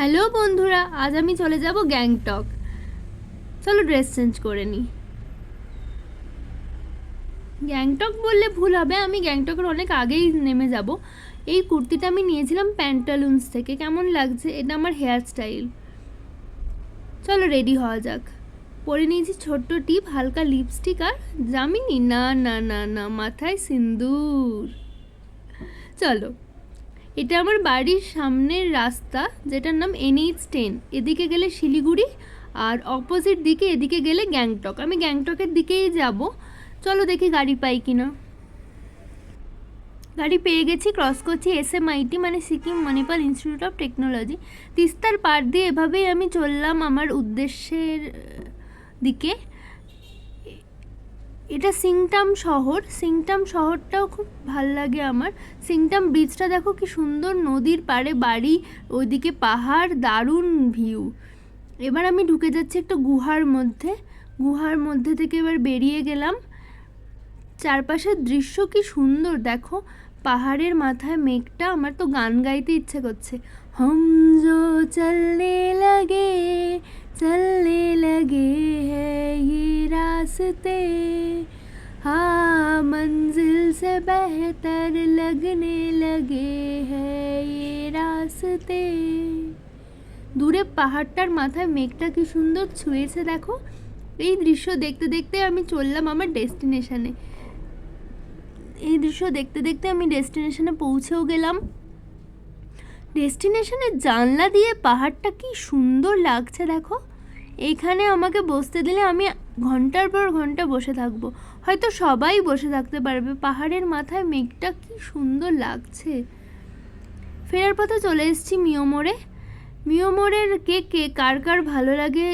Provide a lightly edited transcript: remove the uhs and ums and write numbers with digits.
Hello বন্ধুরা, আজ আমি চলে যাব গ্যাংটক। চলো ড্রেস চেঞ্জ করে নিই। গ্যাংটক বললে ভুল হবে, আমি গ্যাংটকের অনেক আগেই নেমে যাব। এই কুর্তিটা আমি নিয়েছিলাম প্যান্টালুন্স থেকে। কেমন লাগছে? এটা আমার হেয়ার স্টাইল। চলো রেডি হওয়া যাক। পরে নিয়েছি ছোট্ট টিপ, হালকা লিপস্টিক আর জামিনি, না না না না, মাথায় সিন্দুর। চলো, এটা আমার বাড়ির সামনের রাস্তা, যেটার নাম NH10। এদিকে গেলে শিলিগুড়ি, আর অপোজিট দিকে এদিকে গেলে গ্যাংটক। আমি গ্যাংটকের দিকেই যাব। চলো দেখি গাড়ি পাই কিনা। গাড়ি পেয়ে গেছি। ক্রস করছি SMIT, মানে Sikkim Manipal institute of technology. তিস্তার পার দিয়ে এভাবেই আমি চললাম আমার উদ্দেশ্যের দিকে। এটা সিংটাম শহর। সিংটাম শহরটাও খুব ভাল লাগে আমার। সিংটাম ব্রিজটা দেখো কি সুন্দর, নদীর পাড়ে বাড়ি, ওইদিকে পাহাড়, দারুণ ভিউ। এবার আমি ঢুকে যাচ্ছি একটা গুহার মধ্যে। গুহার মধ্যে থেকে এবার বেরিয়ে গেলাম। চারপাশের দৃশ্য কি সুন্দর দেখো, পাহাড়ের মাথায় মেঘটা। আমার তো গান গাইতে ইচ্ছে করছে। হম জো চলনে লগে হ্যায় ये रास्ते, हाँ मंजिल से बेहतर लगने लगे हैं ये रास्ते। দূরে পাহাড়টার মাথায় মেঘটা কি সুন্দর ছুঁয়েছে দেখো। এই দৃশ্য দেখতে দেখতে আমি চললাম আমার ডেস্টিনেশনে। এই দৃশ্য দেখতে দেখতে আমি ডেস্টিনেশনে পৌঁছেও গেলাম। ডেস্টিনেশনের জানলা দিয়ে পাহাড়টা কি সুন্দর লাগছে দেখো। এইখানে আমাকে বসতে দিলে আমি ঘন্টার পর ঘন্টা বসে থাকবো। হয়তো সবাই বসে থাকতে পারবে। পাহাড়ের মাথায় মেঘটা কি সুন্দর লাগছে। ফেরার পথে চলে এসেছি মিয়োমোড়ে। মিয়োমোড়ের কেক কার কার ভালো লাগে